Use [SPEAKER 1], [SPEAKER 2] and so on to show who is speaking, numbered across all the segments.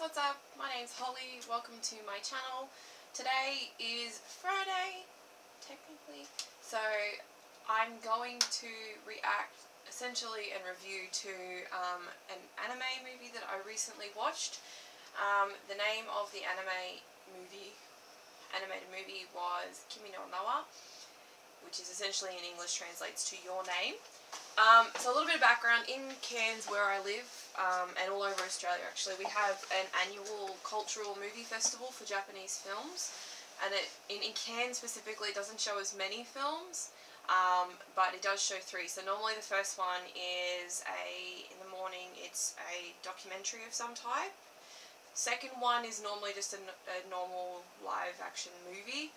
[SPEAKER 1] what's up? My name's Holly. Welcome to my channel. Today is Friday, technically. So I'm going to react essentially and review to an anime movie that I recently watched. The name of the animated movie was Kimi no Nawa, which is essentially in English translates to Your Name. So a little bit of background. In Cairns, where I live, and all over Australia actually, we have an annual cultural movie festival for Japanese films, and in Cairns specifically it doesn't show as many films, but it does show 3. So normally the first one is in the morning it's a documentary of some type. Second one is normally just a normal live action movie.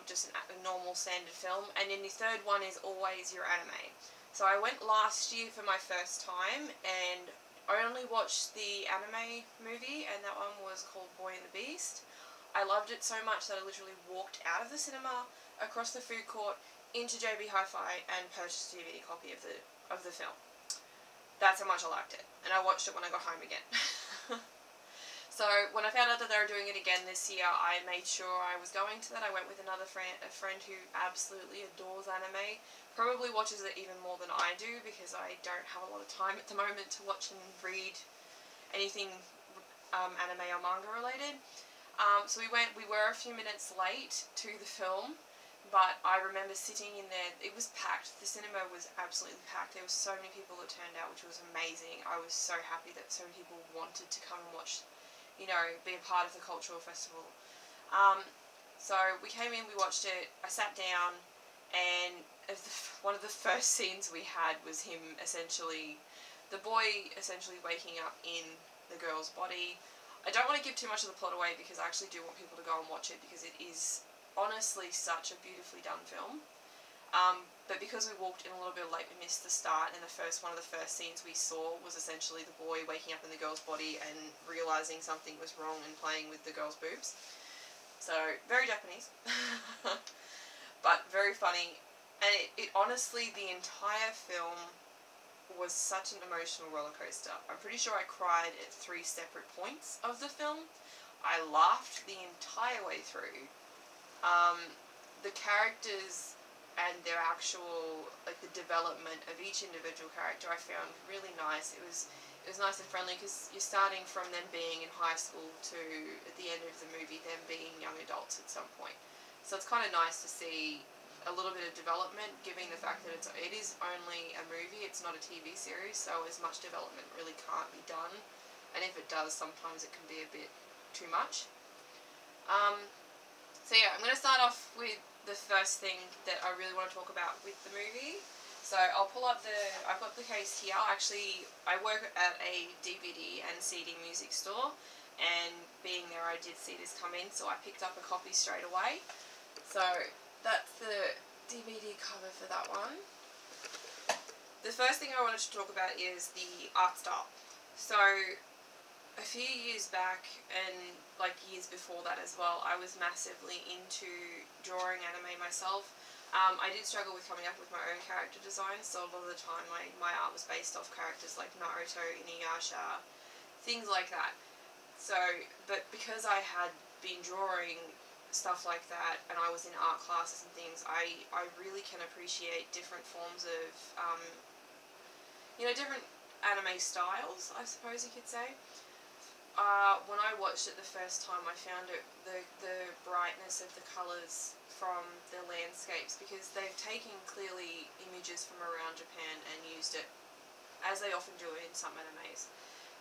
[SPEAKER 1] Just a normal standard film. And then the third one is always your anime. So I went last year for my first time, and I only watched the anime movie, and that one was called Boy and the Beast. I loved it so much that I literally walked out of the cinema, across the food court, into JB Hi-Fi, and purchased a DVD copy of the film. That's how much I liked it, and I watched it when I got home again. So when I found out that they were doing it again this year, I made sure I was going to that. I went with a friend who absolutely adores anime, probably watches it even more than I do because I don't have a lot of time at the moment to watch and read anything anime or manga related. So we were a few minutes late to the film, but I remember sitting in there. It was packed. The cinema was absolutely packed. There were so many people that turned out, which was amazing. I was so happy that so many people wanted to come and watch, be a part of the cultural festival. So we came in, we watched it, I sat down, and one of the first scenes we had was the boy essentially waking up in the girl's body. I don't want to give too much of the plot away because I actually do want people to go and watch it because it is honestly such a beautifully done film. But because we walked in a little bit late, we missed the start, and one of the first scenes we saw was essentially the boy waking up in the girl's body and realising something was wrong and playing with the girl's boobs. So, very Japanese. But very funny. And it honestly, the entire film was such an emotional roller coaster. I'm pretty sure I cried at 3 separate points of the film. I laughed the entire way through. The characters and their actual, the development of each individual character I found really nice. It was nice and friendly because you're starting from them being in high school to, at the end of the movie, them being young adults at some point. So it's kind of nice to see a little bit of development, given the fact that it is only a movie, it's not a TV series, so as much development really can't be done. And if it does, sometimes it can be a bit too much. So yeah, I'm going to start off with the first thing that I really want to talk about with the movie. So I'll pull up I've got the case here. Actually, I work at a DVD and CD music store, and being there I did see this come in, so I picked up a copy straight away. So that's the DVD cover for that one. The first thing I wanted to talk about is the art style. So a few years back, and years before that as well, I was massively into drawing anime myself. I did struggle with coming up with my own character designs, so a lot of the time my art was based off characters like Naruto, Inuyasha, things like that. So, but because I had been drawing stuff like that, and I was in art classes and things, I really can appreciate different forms of, different anime styles, I suppose you could say. When I watched it the first time, I found the brightness of the colours from the landscapes, because they've taken clearly images from around Japan and used it, as they often do in some animes.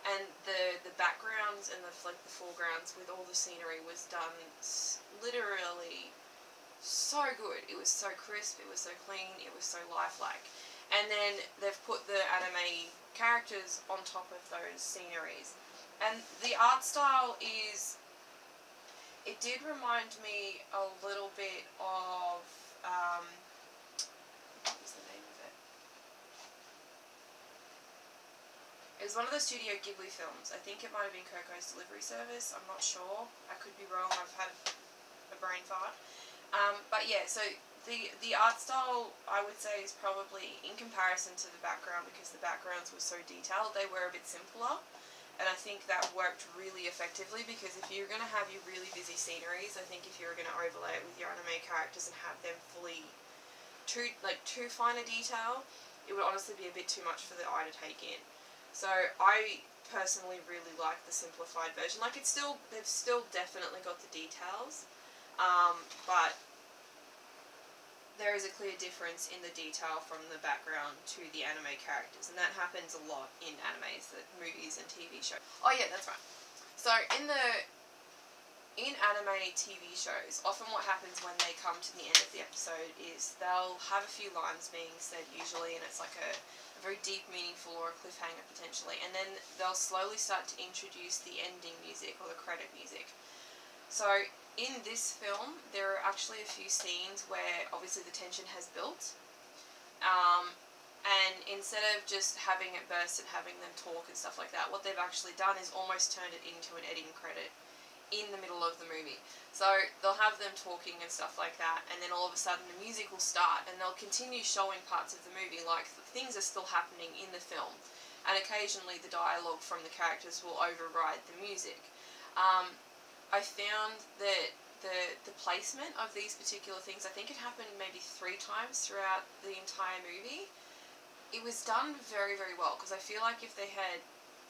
[SPEAKER 1] And the backgrounds and the foregrounds with all the scenery was done literally so good. It was so crisp, it was so clean, it was so lifelike. And then they've put the anime characters on top of those sceneries. And the art style it did remind me a little bit of, what was the name of it? It was one of the Studio Ghibli films. I think it might have been Coco's Delivery Service, I'm not sure. I could be wrong, I've had a brain fart. But yeah, so the art style, I would say, is probably, in comparison to the background, because the backgrounds were so detailed, they were a bit simpler. And I think that worked really effectively, because if you're going to have your really busy sceneries, I think if you were going to overlay it with your anime characters and have them fully too fine a detail, it would honestly be a bit too much for the eye to take in. So I personally really like the simplified version. Like, they've still definitely got the details, but there is a clear difference in the detail from the background to the anime characters, and that happens a lot in animes, movies and TV shows. Oh yeah, that's right. So in anime TV shows, often what happens when they come to the end of the episode is they'll have a few lines being said usually, and it's like a very deep, meaningful, or a cliffhanger potentially, and then they'll slowly start to introduce the ending music or the credit music. So in this film, there are actually a few scenes where obviously the tension has built, and instead of just having it burst and having them talk and stuff like that, what they've actually done is almost turned it into an ending credit in the middle of the movie. So they'll have them talking and stuff like that, and then all of a sudden the music will start, and they'll continue showing parts of the movie like things are still happening in the film, and occasionally the dialogue from the characters will override the music. I found that the placement of these particular things, I think it happened maybe 3 times throughout the entire movie. It was done very, very well, because I feel like if they had,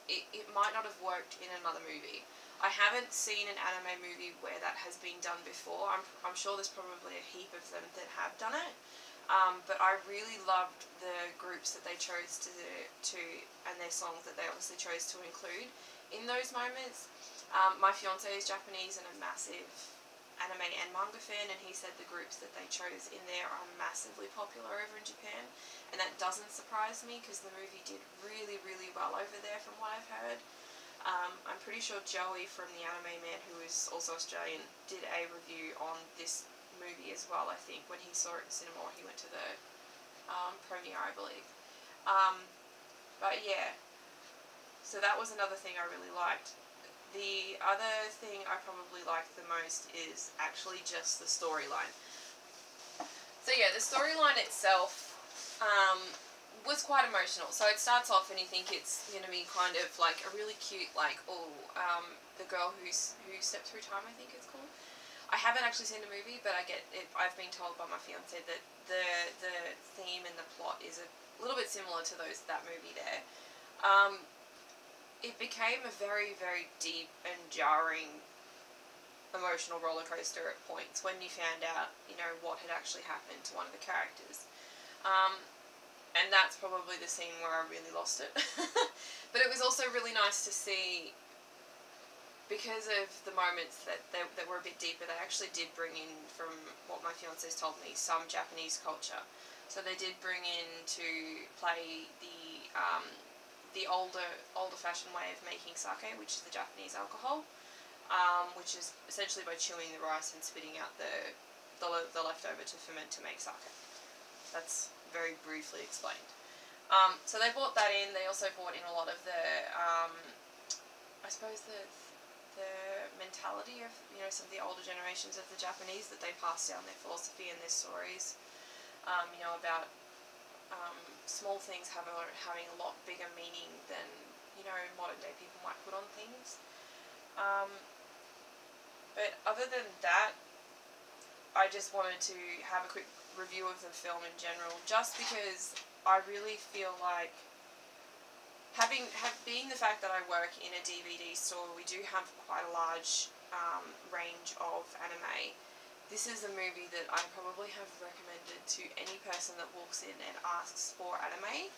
[SPEAKER 1] it might not have worked in another movie. I haven't seen an anime movie where that has been done before. I'm sure there's probably a heap of them that have done it. But I really loved the groups that they chose to and their songs that they obviously chose to include in those moments. My fiance is Japanese and a massive anime and manga fan, and he said the groups that they chose in there are massively popular over in Japan, and that doesn't surprise me because the movie did really, really well over there from what I've heard. I'm pretty sure Joey from the Anime Man, who is also Australian, did a review on this movie as well, I think, when he saw it in cinema, or he went to the premiere, I believe. But yeah, so that was another thing I really liked. The other thing I probably liked the most is actually just the storyline. So yeah, the storyline itself was quite emotional. So it starts off and you think it's going to be kind of like a really cute, like, the girl who stepped through time, I think it's called. I haven't actually seen the movie, but I've been told by my fiance that the theme and the plot is a little bit similar to that movie there. It became a very, very deep and jarring emotional roller coaster at points when you found out, what had actually happened to one of the characters. And that's probably the scene where I really lost it. But it was also really nice to see, because of the moments that were a bit deeper, they actually did bring in, from what my fiance's told me, some Japanese culture. So they did bring in to play the older fashioned way of making sake, which is the Japanese alcohol, which is essentially by chewing the rice and spitting out the leftover to ferment to make sake. That's very briefly explained. So they brought that in. They also brought in a lot of the, I suppose the mentality of, some of the older generations of the Japanese, that they passed down their philosophy and their stories, about small things having a lot bigger meaning than, modern day people might put on things. But other than that, I just wanted to have a quick review of the film in general, just because I really feel like, being the fact that I work in a DVD store, we do have quite a large range of anime. This is a movie that I probably have recommended to any person that walks in and asks for anime,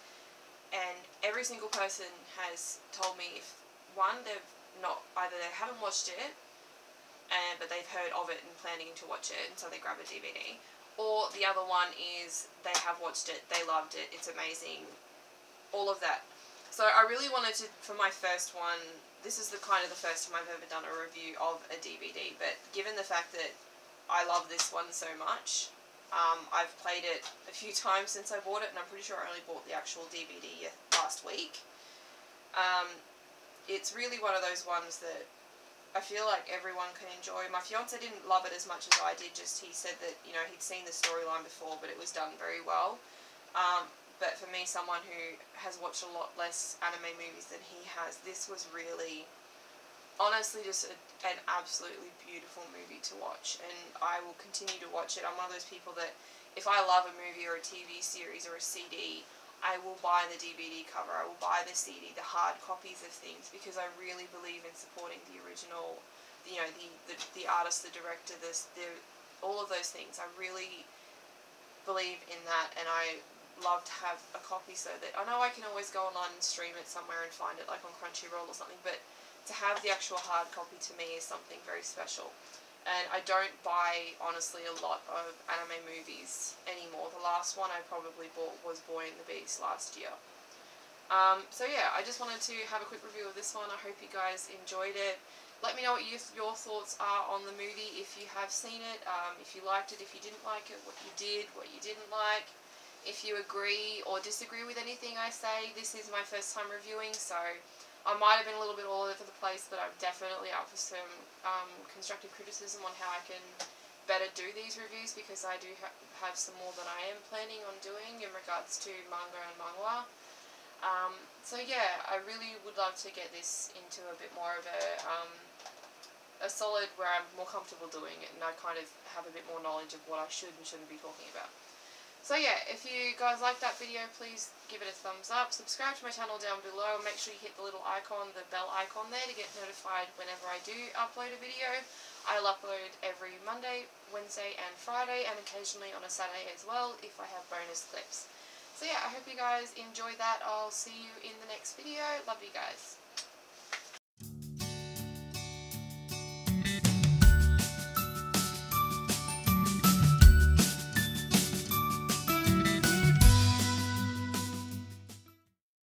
[SPEAKER 1] and every single person has told me, if one, either they haven't watched it, but they've heard of it and planning to watch it, and so they grab a DVD, or the other one is they have watched it, they loved it, it's amazing, all of that. So I really wanted to, for my first one, this is the first time I've ever done a review of a DVD, but given the fact that I love this one so much, I've played it a few times since I bought it, and I'm pretty sure I only bought the actual DVD last week. It's really one of those ones that I feel like everyone can enjoy. My fiance didn't love it as much as I did, he said that, he'd seen the storyline before, but it was done very well. but for me, someone who has watched a lot less anime movies than he has, this was really, honestly, just an absolutely beautiful movie to watch, and I will continue to watch it. I'm one of those people that if I love a movie or a TV series or a CD, I will buy the DVD cover, I will buy the CD, the hard copies of things, because I really believe in supporting the original, you know, the artist, the director, all of those things. I really believe in that, and I love to have a copy so that I know I can always go online and stream it somewhere and find it, like on Crunchyroll or something, but to have the actual hard copy to me is something very special. And I don't buy, honestly, a lot of anime movies anymore. The last one I probably bought was Boy and the Beast last year. So yeah, I just wanted to have a quick review of this one. I hope you guys enjoyed it. Let me know what your thoughts are on the movie, if you have seen it, if you liked it, if you didn't like it, what you did, what you didn't like. If you agree or disagree with anything I say. This is my first time reviewing, so I might have been a little bit all over the place, but I'm definitely up for some constructive criticism on how I can better do these reviews, because I do have some more that I am planning on doing in regards to manga and manhwa. So yeah, I really would love to get this into a bit more of a solid where I'm more comfortable doing it, and I kind of have a bit more knowledge of what I should and shouldn't be talking about. So yeah, if you guys like that video, please give it a thumbs up, subscribe to my channel down below, and make sure you hit the little icon, the bell icon there, to get notified whenever I do upload a video. I'll upload every Monday, Wednesday and Friday, and occasionally on a Saturday as well if I have bonus clips. So yeah, I hope you guys enjoyed that. I'll see you in the next video. Love you guys.